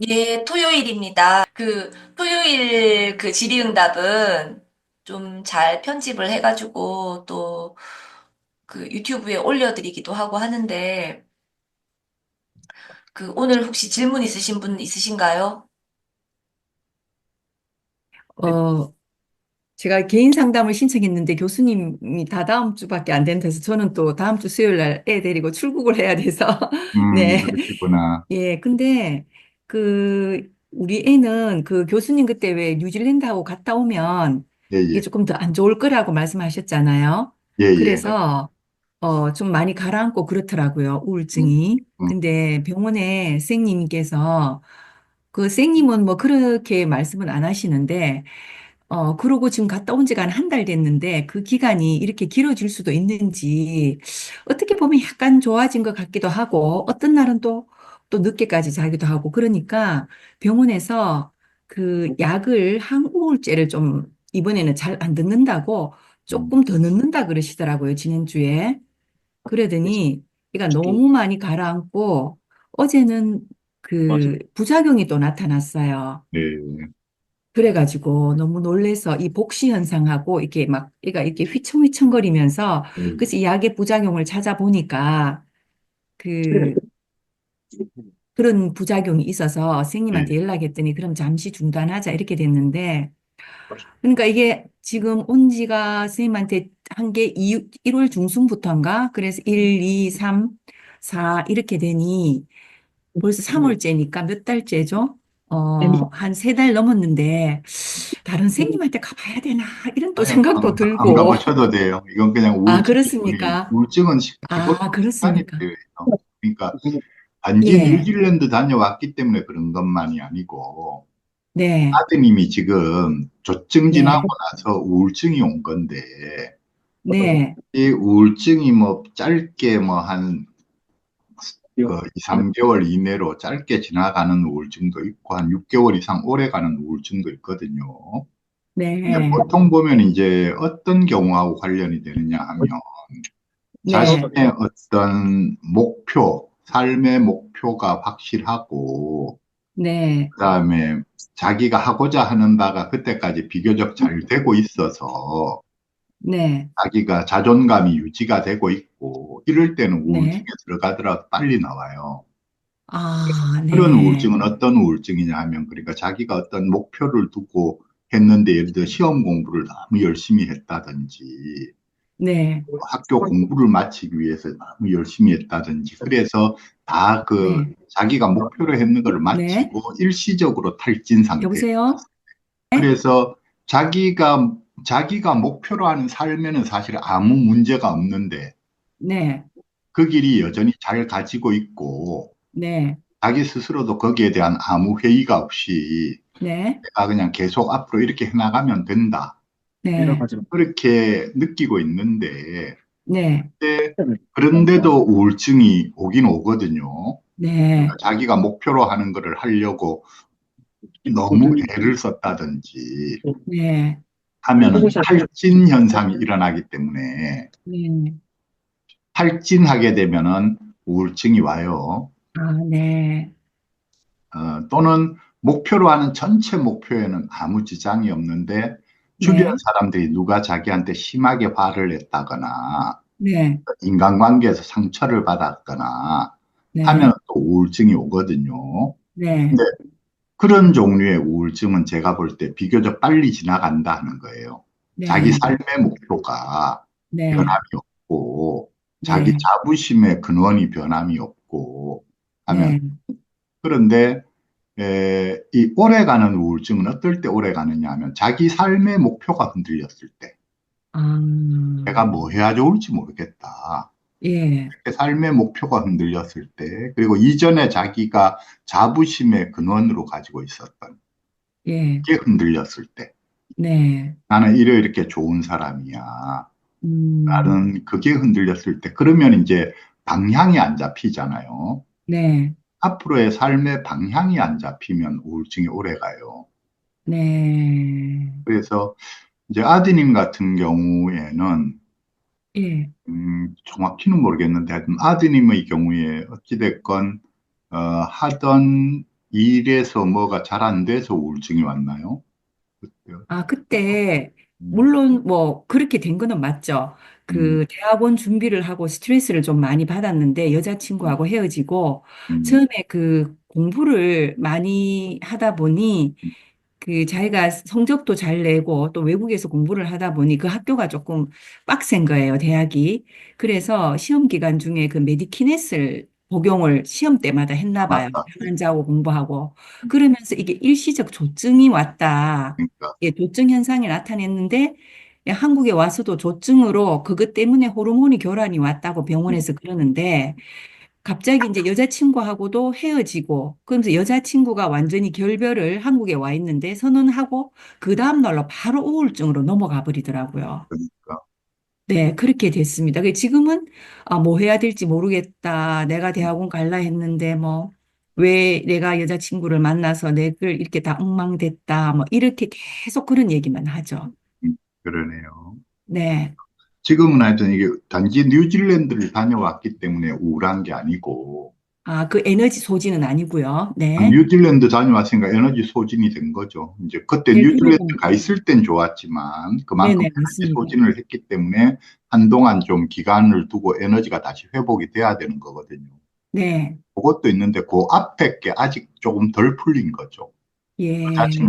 예, 토요일입니다. 토요일 질의응답은 좀 잘 편집을 해가지고 또 유튜브에 올려드리기도 하고 하는데, 오늘 혹시 질문 있으신 분 있으신가요? 어, 제가 개인 상담을 신청했는데 교수님이 다 다음 주밖에 안 된다서 저는 또 다음 주 수요일 날 애 데리고 출국을 해야 돼서 네. 음. 예, 근데 우리 애는 그 교수님 그때 왜 뉴질랜드하고 갔다 오면 예, 이게 예. 조금 더 안 좋을 거라고 말씀하셨잖아요. 예, 예. 그래서 좀 많이 가라앉고 그렇더라고요, 음, 우울증이. 음, 근데 병원에 선생님께서 그 선생님은 뭐 그렇게 말씀은 안 하시는데 그러고 지금 갔다 온 지가 한 달 됐는데 그 기간이 이렇게 길어질 수도 있는지 어떻게 보면 약간 좋아진 것 같기도 하고 어떤 날은 또 늦게까지 자기도 하고 그러니까 병원에서 그 약을 항우울제를 좀 이번에는 잘 안 듣는다고 음. 조금 더 넣는다 그러시더라고요, 지난주에. 그러더니 얘가 너무 많이 가라앉고 어제는 그 부작용이 또 나타났어요. 네. 그래가지고 너무 놀래서 이 복시 현상하고 이렇게 막 얘가 이렇게 휘청휘청거리면서 그래서 이 약의 부작용을 찾아보니까 그 그런 부작용이 있어서 네. 선생님한테 연락했더니 그럼 잠시 중단하자 이렇게 됐는데 그러니까 이게 지금 온 지가 선생님한테 한 게 1월 중순부터인가 그래서 1, 2, 3, 4 이렇게 되니 벌써 3월째니까 몇 달째죠? 한 3달 넘었는데 다른 선생님한테 가봐야 되나 이런 또 아니요, 생각도 안 들고. 가보셔도 돼요. 이건 그냥 아, 우울증 뿐이에요. 그렇습니까? 우울증은 기본 아, 시간이 그렇습니까? 돼요. 그러니까 단지 예, 뉴질랜드 다녀왔기 때문에 그런 것만이 아니고 네, 아드님이 지금 조증 지나고 네, 나서 우울증이 온 건데 네, 이 우울증이 뭐 짧게 뭐 한 그 2, 3개월 이내로 짧게 지나가는 우울증도 있고 한 6개월 이상 오래 가는 우울증도 있거든요. 근데 네, 보통 보면 이제 어떤 경우하고 관련이 되느냐 하면 네, 자신의 어떤 목표, 삶의 목표가 확실하고 네, 그다음에 자기가 하고자 하는 바가 그때까지 비교적 잘 되고 있어서 네, 자기가 자존감이 유지가 되고 있고 이럴 때는 우울증에 네. 들어가더라도 빨리 나와요. 아, 그런 네, 우울증은 어떤 우울증이냐 하면 그러니까 자기가 어떤 목표를 두고 했는데 예를 들어 시험 공부를 너무 열심히 했다든지 네, 학교 공부를 마치기 위해서 너무 열심히 했다든지 그래서 다 네, 자기가 목표로 했는 걸 네. 마치고 일시적으로 탈진 상태에 여보세요? 네, 그래서 자기가 목표로 하는 삶에는 사실 아무 문제가 없는데 네, 그 길이 여전히 잘 가지고 있고 네, 자기 스스로도 거기에 대한 아무 회의가 없이 네, 내가 그냥 계속 앞으로 이렇게 해나가면 된다. 네, 그렇게 느끼고 있는데 네, 근데 그런데도 우울증이 오긴 오거든요. 그러니까 네, 자기가 목표로 하는 거를 하려고 너무 애를 썼다든지 네, 하면은 탈진 현상이 일어나기 때문에 네. 탈진하게 되면은 우울증이 와요. 아, 네, 또는 목표로 하는 전체 목표에는 아무 지장이 없는데 주변 네, 사람들이 누가 자기한테 심하게 화를 냈다거나 네, 인간관계에서 상처를 받았거나 하면 네, 또 우울증이 오거든요. 네, 근데 그런 종류의 우울증은 제가 볼 때 비교적 빨리 지나간다 하는 거예요. 자기 네, 삶의 목표가 네, 변함이 없고, 자기 네, 자부심의 근원이 변함이 없고 하면, 네. 그런데 이 오래가는 우울증은 어떨 때 오래가느냐 하면 자기 삶의 목표가 흔들렸을 때, 아, 내가 뭐 해야 좋을지 모르겠다. 예, 삶의 목표가 흔들렸을 때, 그리고 이전에 자기가 자부심의 근원으로 가지고 있었던 예, 게 흔들렸을 때, 네, 나는 이렇게 좋은 사람이야. 음, 나는 그게 흔들렸을 때, 그러면 이제 방향이 안 잡히잖아요. 네, 앞으로의 삶의 방향이 안 잡히면 우울증이 오래 가요. 네, 그래서 이제 아드님 같은 경우에는 예. 정확히는 모르겠는데, 하여튼 아드님의 경우에 어찌됐건, 하던 일에서 뭐가 잘 안 돼서 우울증이 왔나요? 그때 아, 그때, 음, 물론 뭐, 그렇게 된 거는 맞죠. 음, 그, 대학원 준비를 하고 스트레스를 좀 많이 받았는데, 여자친구하고 헤어지고, 음, 처음에 그 공부를 많이 하다 보니, 그 자기가 성적도 잘 내고 또 외국에서 공부를 하다 보니 그 학교가 조금 빡센 거예요, 대학이. 그래서 시험 기간 중에 그 메디키넷을 복용을 시험 때마다 했나 봐요. 맞다. 잠 안 자고 공부하고. 그러면서 이게 일시적 조증이 왔다. 그러니까, 예, 조증 현상이 나타냈는데 한국에 와서도 조증으로 그것 때문에 호르몬이 교란이 왔다고 병원에서 그러는데 갑자기 이제 여자친구하고도 헤어지고, 그러면서 여자친구가 완전히 결별을 한국에 와 있는데 선언하고, 그 다음날로 바로 우울증으로 넘어가 버리더라고요. 그러니까. 네, 그렇게 됐습니다. 지금은, 아, 뭐 해야 될지 모르겠다. 내가 대학원 갈라 했는데, 뭐, 왜 내가 여자친구를 만나서 내글 이렇게 다 엉망됐다. 뭐, 이렇게 계속 그런 얘기만 하죠. 음, 그러네요. 네. 지금은 하여튼 이게 단지 뉴질랜드를 다녀왔기 때문에 우울한 게 아니고, 아, 그 에너지 소진은 아니고요. 네. 뉴질랜드 다녀왔으니까 에너지 소진이 된 거죠. 이제 그때 네, 뉴질랜드 그러고, 가 있을 땐 좋았지만 그만큼 네네, 에너지 맞습니다. 소진을 했기 때문에 한동안 좀 기간을 두고 에너지가 다시 회복이 돼야 되는 거거든요. 네. 그것도 있는데 그 앞에 게 아직 조금 덜 풀린 거죠. 예.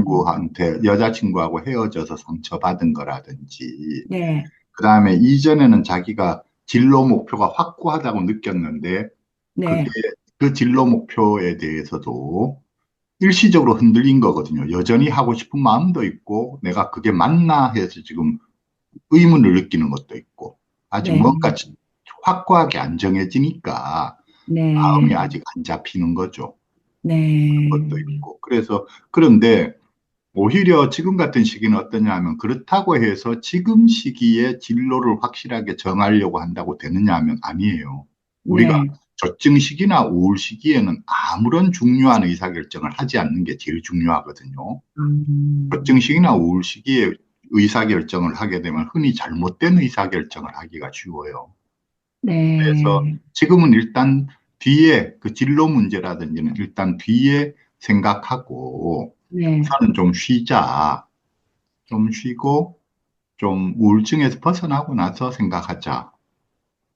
여자친구하고 헤어져서 상처받은 거라든지, 네, 그 다음에 이전에는 자기가 진로 목표가 확고하다고 느꼈는데, 그게 네, 그 진로 목표에 대해서도 일시적으로 흔들린 거거든요. 여전히 하고 싶은 마음도 있고, 내가 그게 맞나 해서 지금 의문을 느끼는 것도 있고, 아직 네, 뭔가 확고하게 안 정해지니까 마음이 네, 아직 안 잡히는 거죠. 것도 네, 있고. 그래서, 그런데 오히려 지금 같은 시기는 어떠냐 하면 그렇다고 해서 지금 시기에 진로를 확실하게 정하려고 한다고 되느냐 하면 아니에요. 우리가 네, 조증 시기나 우울 시기에는 아무런 중요한 의사결정을 하지 않는 게 제일 중요하거든요. 조증 음, 시기나 우울 시기에 의사결정을 하게 되면 흔히 잘못된 의사결정을 하기가 쉬워요. 그래서 네, 지금은 일단 뒤에 그 진로 문제라든지는 일단 뒤에 생각하고 네. 우선은 좀 쉬자. 좀 쉬고 좀 우울증에서 벗어나고 나서 생각하자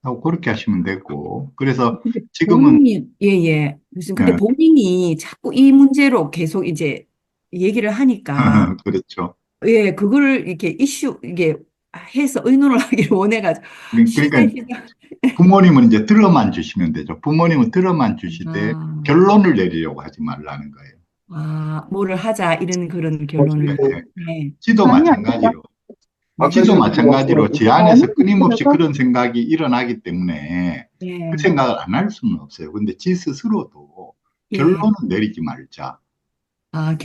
하고 그렇게 하시면 되고 그래서 근데 지금은 본인이, 예, 예. 무슨, 근데 예, 본인이 자꾸 이 문제로 계속 이제 얘기를 하니까, 그렇죠. 예, 그거를 이렇게 이게 해서 의논을 하기를 원해가지고, 쉬자, 그러니까 쉬자. 부모님은 이제 들어만 주시면 되죠. 부모님은 들어만 주시되 아, 결론을 내리려고 하지 말라는 거예요. 아, 뭐를 하자, 이런 그런 예, 결론을. 예. 네, 지도 마찬가지로 네, 지도 마찬가지로 제 안에서 끊임없이 그런 생각이 일어나기 때문에 그 네, 생각을 안 할 수는 없어요. 근데 지 스스로도 예. 결론은 내리지 말자. 아,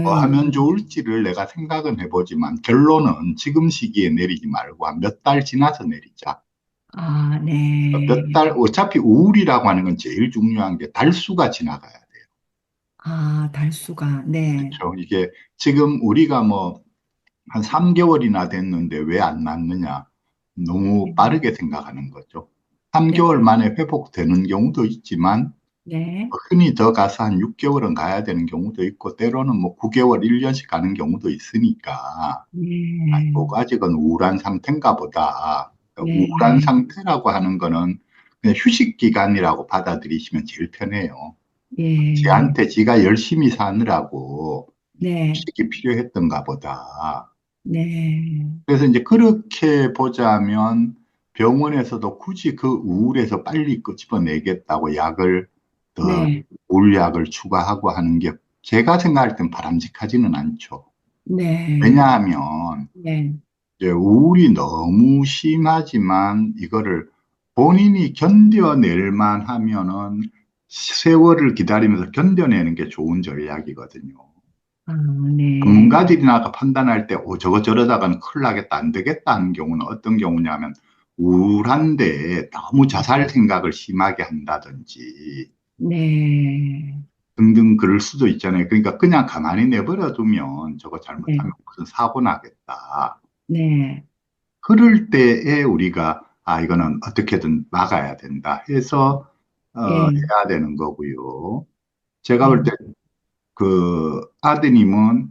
뭐 결론은, 하면 좋을지를 내가 생각은 해보지만 결론은 지금 시기에 내리지 말고 한 몇 달 지나서 내리자. 아, 몇 네. 달, 어차피 우울이라고 하는 건 제일 중요한 게 달수가 지나가야 돼요. 아, 달수가, 네. 그렇죠. 이게 지금 우리가 뭐 한 3개월이나 됐는데 왜 안 낫느냐. 너무 빠르게 생각하는 거죠. 네, 3개월 만에 회복되는 경우도 있지만 네, 흔히 더 가서 한 6개월은 가야 되는 경우도 있고 때로는 뭐 9개월, 1년씩 가는 경우도 있으니까 네, 아직은 우울한 상태인가 보다. 우울한 네, 상태라고 하는 거는 그냥 휴식 기간이라고 받아들이시면 제일 편해요. 예, 지한테 지가 열심히 사느라고 네, 휴식이 필요했던가 보다. 네, 그래서 이제 그렇게 보자면 병원에서도 굳이 그 우울에서 빨리 끄집어내겠다고 더 네, 우울약을 추가하고 하는 게 제가 생각할 땐 바람직하지는 않죠. 네, 왜냐하면 네, 이제 우울이 너무 심하지만 이거를 본인이 견뎌낼 만하면은 세월을 기다리면서 견뎌내는 게 좋은 전략이거든요. 아, 네, 전문가들이나 판단할 때, 저거 저러다가는 큰일 나겠다, 안 되겠다 하는 경우는 어떤 경우냐면 우울한데 너무 자살 생각을 심하게 한다든지 네, 등등 그럴 수도 있잖아요. 그러니까 그냥 가만히 내버려 두면 저거 네, 잘못하면 무슨 사고 나겠다. 네, 그럴 때에 우리가 아, 이거는 어떻게든 막아야 된다 해서, 예, 해야 되는 거고요. 제가 볼 예, 때 그 아드님은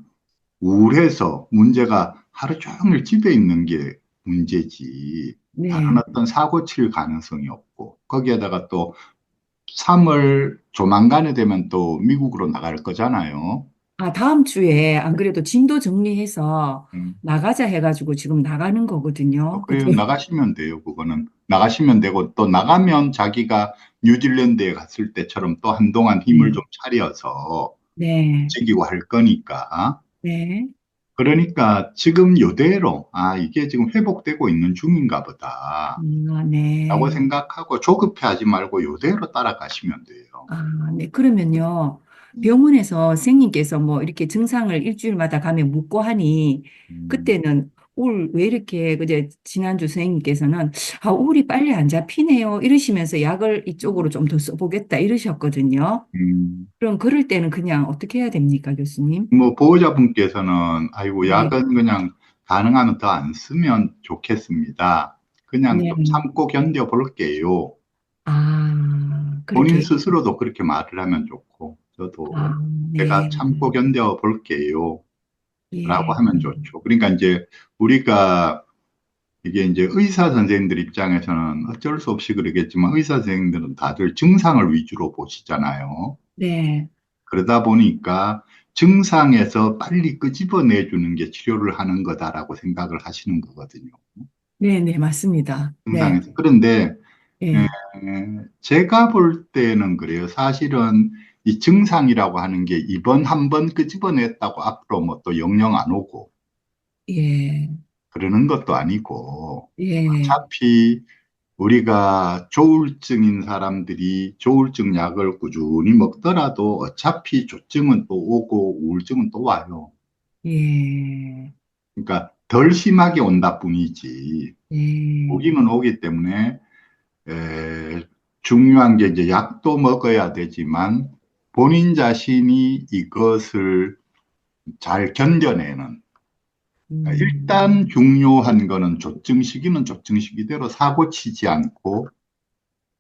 우울해서 문제가 하루 종일 집에 있는 게 문제지. 다른 네. 어떤 사고 칠 가능성이 없고, 거기에다가 또 3월 조만간에 되면 또 미국으로 나갈 거잖아요. 아, 다음 주에 안 그래도 진도 정리해서 음. 나가자 해가지고 지금 나가는 거거든요. 그래요. 그죠? 나가시면 돼요. 그거는. 나가시면 되고, 또 나가면 자기가 뉴질랜드에 갔을 때처럼 또 한동안 힘을 네, 좀 차려서 네, 지키고 할 거니까. 네. 그러니까 지금 요대로, 아, 이게 지금 회복되고 있는 중인가 보다. 아, 라고 네. 생각하고 조급해 하지 말고 요대로 따라가시면 돼요. 아, 네. 그러면요. 병원에서 선생님께서 뭐 이렇게 증상을 일주일마다 가면 묻고 하니 음, 그때는 울 왜 이렇게 그제 지난주 선생님께서는 아, 울이 빨리 안 잡히네요. 이러시면서 약을 이쪽으로 좀 더 써보겠다 이러셨거든요. 음, 그럼 그럴 때는 그냥 어떻게 해야 됩니까, 교수님? 뭐 보호자분께서는 아이고 네. 약은 그냥 가능하면 더 안 쓰면 좋겠습니다. 그냥 좀 네. 참고 견뎌 볼게요. 아, 본인 그렇게. 스스로도 그렇게 말을 하면 좋고, 저도 아, 제가 네. 참고 견뎌 볼게요. 라고 예. 하면 좋죠. 그러니까 이제 우리가 이게 이제 의사 선생님들 입장에서는 어쩔 수 없이 그러겠지만 의사 선생님들은 다들 증상을 위주로 보시잖아요. 네. 그러다 보니까 증상에서 빨리 끄집어내 주는 게 치료를 하는 거다라고 생각을 하시는 거거든요. 네, 네, 맞습니다. 네. 증상에서. 그런데 에, 예. 제가 볼 때는 그래요. 사실은 이 증상이라고 하는 게 이번 한 번 끄집어냈다고 앞으로 뭐 또 영영 안 오고 예. 그러는 것도 아니고 예. 어차피 우리가 조울증인 사람들이 조울증 약을 꾸준히 먹더라도 어차피 조증은 또 오고 우울증은 또 와요. 예. 그러니까 덜 심하게 온다 뿐이지 예. 오기는 오기 때문에 에, 중요한 게 이제 약도 먹어야 되지만 본인 자신이 이것을 잘 견뎌내는 일단 음. 중요한 거는 조증 시기는 조증 시기대로 사고 치지 않고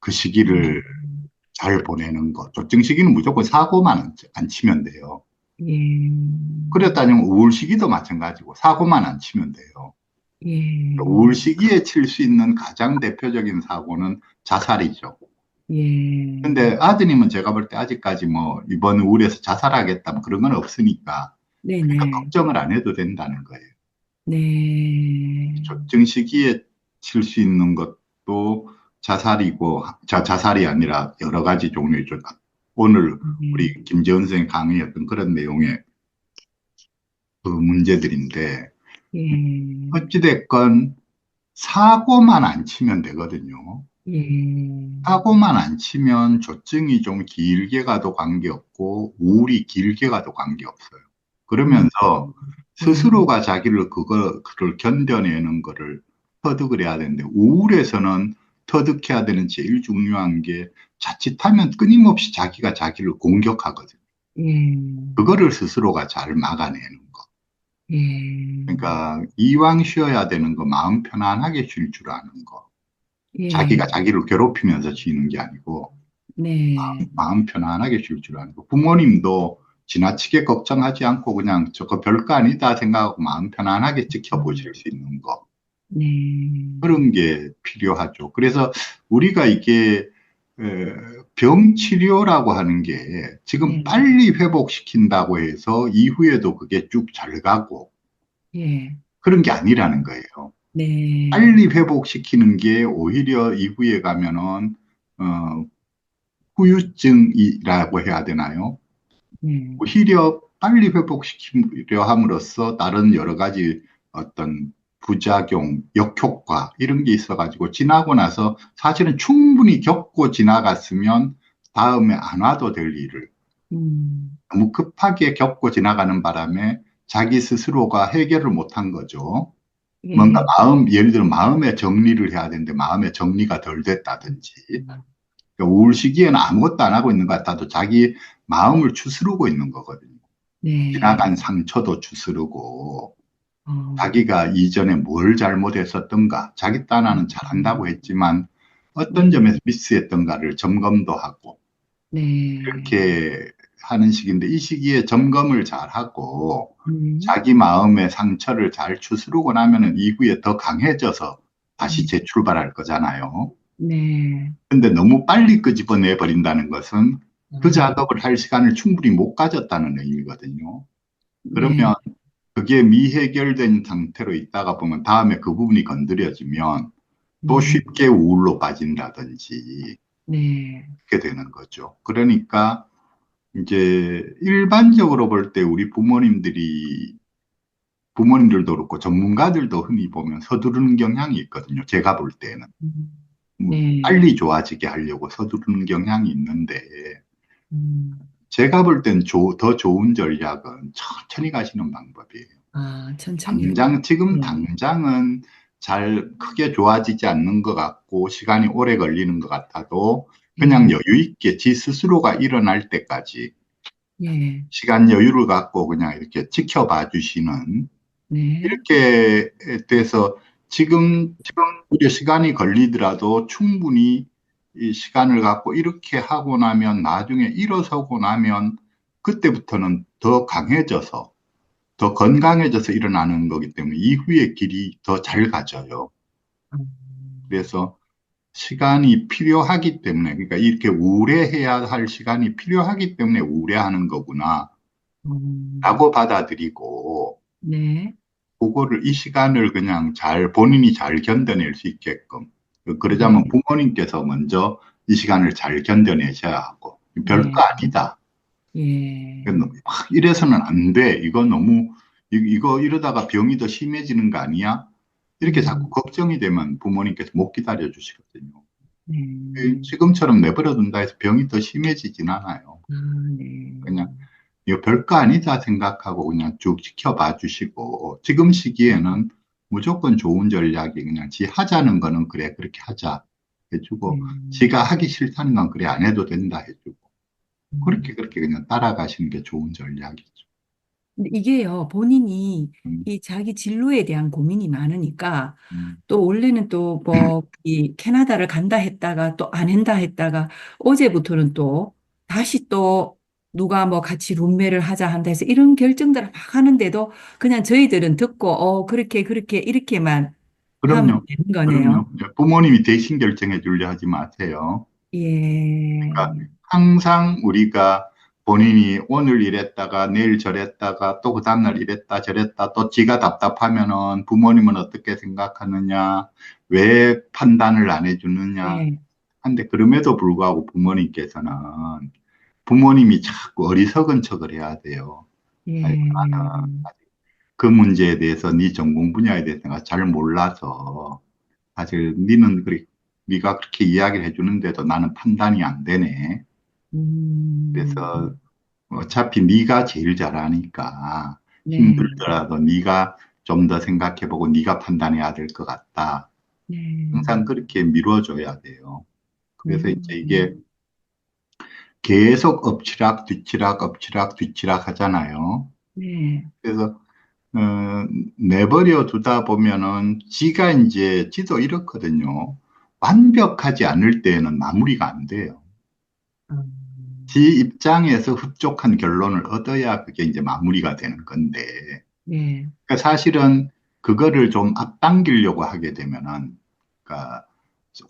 그 시기를 음. 잘 보내는 거. 조증 시기는 무조건 사고만 안 치면 돼요. 예. 그래 따지면 우울 시기도 마찬가지고 사고만 안 치면 돼요. 우울 예. 시기에 칠 수 있는 가장 대표적인 사고는 자살이죠. 예. 근데 아드님은 제가 볼 때 아직까지 뭐 이번 우울에서 자살하겠다 뭐 그런 건 없으니까 그러니까 네네. 걱정을 안 해도 된다는 거예요. 네. 조증 시기에 칠 수 있는 것도 자살이고 자살이 아니라 여러 가지 종류죠. 오늘 네. 우리 김재원 선생님 강의했던 그런 내용의 그 문제들인데 예. 어찌됐건 사고만 안 치면 되거든요. 예. 사고만 안 치면 조증이 좀 길게 가도 관계없고 우울이 길게 가도 관계없어요. 음. 그러면서 예. 스스로가 자기를 그걸 견뎌내는 거를 터득을 해야 되는데 우울에서는 터득해야 되는 제일 중요한 게 자칫하면 끊임없이 자기가 자기를 공격하거든요. 예. 그거를 스스로가 잘 막아내는 거. 예. 그러니까 이왕 쉬어야 되는 거 마음 편안하게 쉴 줄 아는 거. 예. 자기가 자기를 괴롭히면서 쉬는 게 아니고 네. 마음 편안하게 쉴 줄 아는 거. 부모님도 지나치게 걱정하지 않고 그냥 저거 별거 아니다 생각하고 마음 편안하게 지켜보실 수 있는 거. 네. 그런 게 필요하죠. 그래서 우리가 이게 병 치료라고 하는 게 지금 네. 빨리 회복시킨다고 해서 이후에도 그게 쭉 잘 가고 예. 그런 게 아니라는 거예요. 네. 빨리 회복시키는 게 오히려 이후에 가면은 어, 후유증이라고 해야 되나요? 네. 오히려 빨리 회복시키려 함으로써 다른 여러 가지 어떤 부작용, 역효과 이런 게 있어가지고 지나고 나서 사실은 충분히 겪고 지나갔으면 다음에 안 와도 될 일을 음. 너무 급하게 겪고 지나가는 바람에 자기 스스로가 해결을 못한 거죠. 뭔가 예. 예를 들어 마음의 정리를 해야 되는데 마음의 정리가 덜 됐다든지 그러니까 우울 시기에는 아무것도 안 하고 있는 것 같아도 자기 마음을 추스르고 있는 거거든요. 네. 지나간 상처도 추스르고 어, 자기가 이전에 뭘 잘못했었던가, 자기 딴에는 잘한다고 음, 했지만 어떤 네, 점에서 미스했던가를 점검도 하고, 네, 이렇게 하는 시기인데, 이 시기에 점검을 잘 하고, 음, 자기 마음의 상처를 잘 추스르고 나면은 이후에 더 강해져서 다시 네, 재출발할 거잖아요. 네, 근데 너무 빨리 끄집어내 버린다는 것은 그 어, 작업을 할 시간을 충분히 못 가졌다는 의미거든요. 네, 그러면 그게 미해결된 상태로 있다가 보면 다음에 그 부분이 건드려지면 또 음, 쉽게 우울로 빠진다든지 네, 그렇게 되는 거죠. 그러니까 이제 일반적으로 볼 때 우리 부모님들도 그렇고 전문가들도 흔히 보면 서두르는 경향이 있거든요. 제가 볼 때는. 음, 네, 빨리 좋아지게 하려고 서두르는 경향이 있는데 음, 제가 볼 땐 더 좋은 전략은 천천히 가시는 방법이에요. 천천히요. 지금 네, 당장은 잘 크게 좋아지지 않는 것 같고 시간이 오래 걸리는 것 같아도 그냥 네, 여유 있게 지 스스로가 일어날 때까지 네, 시간 여유를 갖고 그냥 이렇게 지켜봐 주시는 네, 이렇게 돼서 지금 오히려 시간이 걸리더라도 충분히 이 시간을 갖고 이렇게 하고 나면 나중에 일어서고 나면 그때부터는 더 강해져서 더 건강해져서 일어나는 거기 때문에 이후의 길이 더 잘 가져요. 그래서 시간이 필요하기 때문에 그러니까 이렇게 우울해해야 할 시간이 필요하기 때문에 우울해하는 거구나 음, 라고 받아들이고 네, 그거를 이 시간을 그냥 본인이 잘 견뎌낼 수 있게끔 그러자면 네, 부모님께서 먼저 이 시간을 잘 견뎌내셔야 하고 별거 네, 아니다. 예, 막 이래서는 안 돼. 이거 너무 이거 이러다가 병이 더 심해지는 거 아니야? 이렇게 자꾸 음, 걱정이 되면 부모님께서 못 기다려 주시거든요. 네, 지금처럼 내버려 둔다 해서 병이 더 심해지진 않아요. 네, 그냥 이거 별거 아니다 생각하고 그냥 쭉 지켜봐 주시고 지금 시기에는 무조건 좋은 전략이 그냥 지 하자는 거는 그래 그렇게 하자 네, 해주고 지가 하기 싫다는 건 그래 안 해도 된다 해주고 그렇게 그냥 따라가시는 게 좋은 전략이죠. 근데 이게요, 본인이 음, 이 자기 진로에 대한 고민이 많으니까 음. 또 원래는 또 뭐 이 캐나다를 간다 했다가 또 안 한다 했다가 어제부터는 또 다시 또 누가 뭐 같이 룸메를 하자 한다 해서 이런 결정들을 막 하는데도 그냥 저희들은 듣고 그렇게 이렇게만 하면 그럼요. 되는 거네요. 그럼요. 부모님이 대신 결정해 주려 하지 마세요. 그러니까 예, 항상 우리가 본인이 오늘 이랬다가 내일 저랬다가 또 그 다음날 이랬다 저랬다 또 지가 답답하면은 부모님은 어떻게 생각하느냐, 왜 판단을 안 해주느냐. 네, 한데 그럼에도 불구하고 부모님이 자꾸 어리석은 척을 해야 돼요. 아이고, 예, 나는 그 문제에 대해서 네 전공 분야에 대해서 내가 잘 몰라서 사실 네가 그렇게 이야기를 해주는데도 나는 판단이 안 되네. 그래서 음, 어차피 네가 제일 잘하니까 네, 힘들더라도 네가 좀 더 생각해보고 네가 판단해야 될 것 같다. 네, 항상 그렇게 밀어줘야 돼요. 그래서 이제 이게 음, 계속 엎치락 뒤치락 엎치락 뒤치락 하잖아요. 네, 그래서 내버려 두다 보면은 지도 이렇거든요. 완벽하지 않을 때에는 마무리가 안 돼요. 지 입장에서 흡족한 결론을 얻어야 그게 이제 마무리가 되는 건데, 네, 그러니까 사실은 그거를 좀 앞당기려고 하게 되면은, 그러니까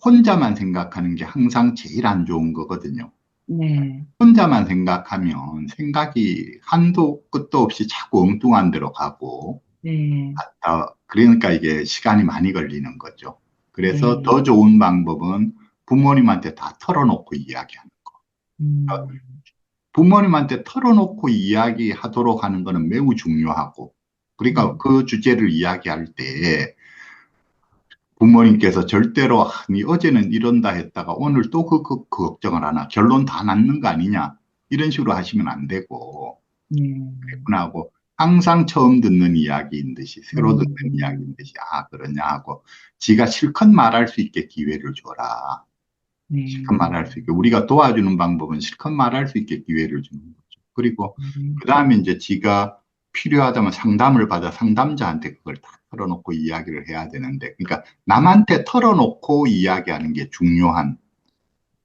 혼자만 생각하는 게 항상 제일 안 좋은 거거든요. 네, 혼자만 생각하면 생각이 한도 끝도 없이 자꾸 엉뚱한 데로 가고, 네, 그러니까 이게 시간이 많이 걸리는 거죠. 그래서 네. 더 좋은 방법은 부모님한테 다 털어놓고 이야기하는 거. 음, 부모님한테 털어놓고 이야기하도록 하는 것은 매우 중요하고, 그러니까 음, 그 주제를 이야기할 때 부모님께서 절대로 네 어제는 이런다 했다가 오늘 또 그 걱정을 하나 결론 다 났는 거 아니냐 이런 식으로 하시면 안 되고 네, 그랬구나 하고 항상 처음 듣는 이야기인 듯이 새로 듣는 이야기인 음, 듯이 그러냐 하고 지가 실컷 말할 수 있게 기회를 줘라. 실컷 네, 말할 수 있게 우리가 도와주는 방법은 실컷 말할 수 있게 기회를 주는 거죠. 그리고 그 다음에 이제 지가 필요하다면 상담을 받아 상담자한테 그걸 다 털어놓고 이야기를 해야 되는데, 그러니까 남한테 털어놓고 이야기하는 게 중요한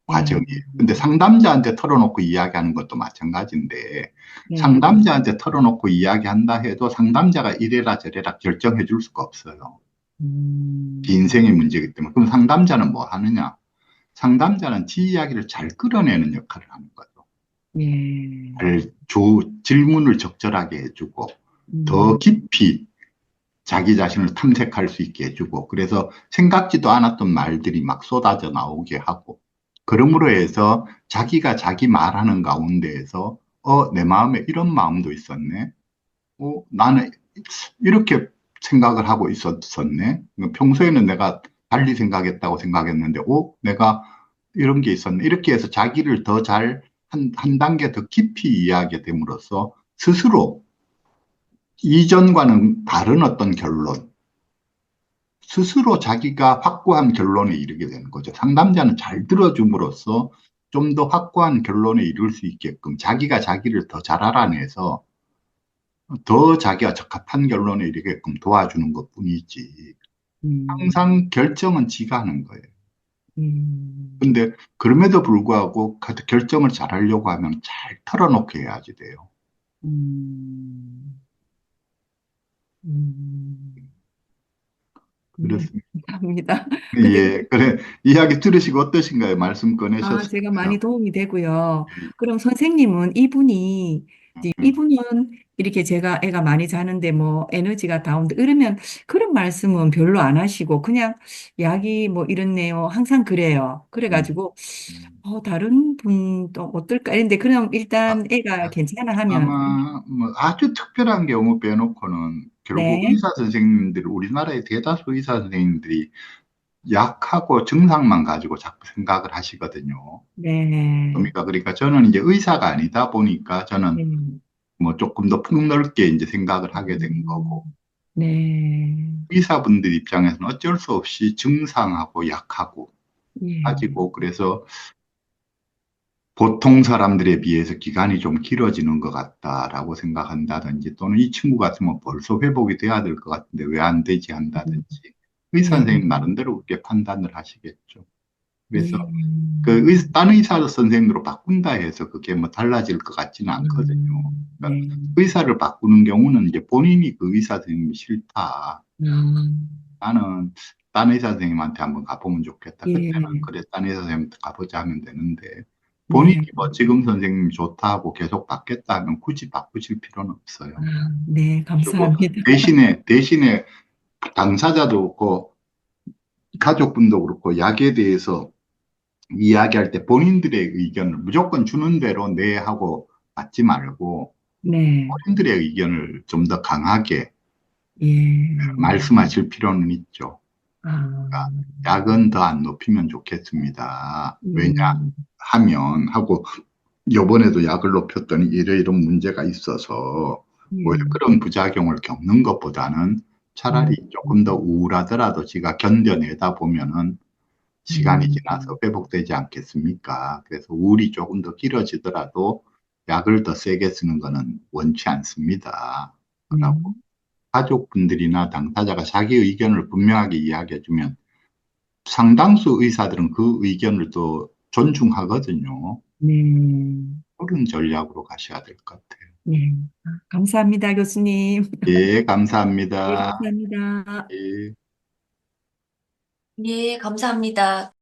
네, 과정이에요. 근데 상담자한테 털어놓고 이야기하는 것도 마찬가지인데, 네, 상담자한테 털어놓고 이야기한다 해도 상담자가 이래라 저래라 결정해 줄 수가 없어요. 음, 인생의 문제이기 때문에. 그럼 상담자는 뭐 하느냐? 상담자는 지 이야기를 잘 끌어내는 역할을 하는 거죠. 네, 질문을 적절하게 해주고, 더 음, 깊이 자기 자신을 탐색할 수 있게 해주고, 그래서 생각지도 않았던 말들이 막 쏟아져 나오게 하고, 그러므로 해서 자기가 자기 말하는 가운데에서, 내 마음에 이런 마음도 있었네. 나는 이렇게 생각을 하고 있었네. 평소에는 내가 달리 생각했다고 생각했는데, 내가 이런 게 있었네. 이렇게 해서 자기를 더 한 단계 더 깊이 이해하게 됨으로써 스스로 이전과는 다른 어떤 결론, 스스로 자기가 확고한 결론에 이르게 되는 거죠. 상담자는 잘 들어줌으로써 좀 더 확고한 결론에 이를 수 있게끔 자기가 자기를 더 잘 알아내서 더 자기가 적합한 결론에 이르게끔 도와주는 것뿐이지. 음, 항상 결정은 지가 하는 거예요. 음, 근데 그럼에도 불구하고 결정을 잘 하려고 하면 잘 털어놓게 해야지 돼요. 음, 음. 그렇습니다. 감사합니다. 근데 예, 그래. 이야기 들으시고 어떠신가요? 말씀 제가 많이 꺼내셨어요. 도움이 되고요. 그럼 선생님은 이분은 이렇게 제가 애가 많이 자는데 뭐 에너지가 다운돼 이러면 그런 말씀은 별로 안 하시고 그냥 약이 뭐 이렇네요. 항상 그래요. 음, 그래가지고 음. 다른 분도 어떨까 했는데 그럼 아, 일단 애가 괜찮아 하면 아마 뭐 아주 특별한 경우 빼놓고는 결국 네, 의사 선생님들, 우리나라의 대다수 의사 선생님들이 약하고 증상만 가지고 자꾸 생각을 하시거든요. 네, 그러니까 저는 이제 의사가 아니다 보니까 저는 네, 뭐 조금 더 폭넓게 이제 생각을 하게 된 거고, 음, 네, 의사분들 입장에서는 어쩔 수 없이 증상하고 약하고 예, 가지고, 그래서 보통 사람들에 비해서 기간이 좀 길어지는 것 같다라고 생각한다든지, 또는 이 친구 같으면 벌써 회복이 돼야 될 것 같은데 왜 안 되지 한다든지, 의사 예, 선생님 나름대로 그렇게 판단을 하시겠죠. 그래서 예, 딴 의사 선생님으로 바꾼다 해서 그게 뭐 달라질 것 같지는 않거든요. 그러니까 네. 의사를 바꾸는 경우는 이제 본인이 그 의사 선생님이 싫다. 음, 나는 딴 의사 선생님한테 한번 가보면 좋겠다. 그때는 예, 그래, 딴 의사 선생님한테 가보자 하면 되는데, 본인이 네, 뭐 지금 선생님이 좋다 하고 계속 받겠다 하면 굳이 바꾸실 필요는 없어요. 네, 그리고 감사합니다. 대신에 당사자도 그렇고 가족분도 그렇고 약에 대해서 이야기할 때 본인들의 의견을 무조건 주는 대로 네 하고 받지 말고 네, 본인들의 의견을 좀 더 강하게 예, 말씀하실 필요는 있죠. 아, 그러니까 약은 더 안 높이면 좋겠습니다. 음, 왜냐하면 하고, 요번에도 약을 높였더니 이런 문제가 있어서 오히려 예, 그런 부작용을 겪는 것보다는 차라리 음, 조금 더 우울하더라도 지가 견뎌내다 보면은 시간이 지나서 음, 회복되지 않겠습니까? 그래서 우울이 조금 더 길어지더라도 약을 더 세게 쓰는 거는 원치 않습니다. 네, 라고 가족분들이나 당사자가 자기 의견을 분명하게 이야기해주면 상당수 의사들은 그 의견을 또 존중하거든요. 네, 그런 전략으로 가셔야 될 것 같아요. 네. 감사합니다, 교수님. 예, 네, 감사합니다. 감사합니다. 예. 예, 감사합니다.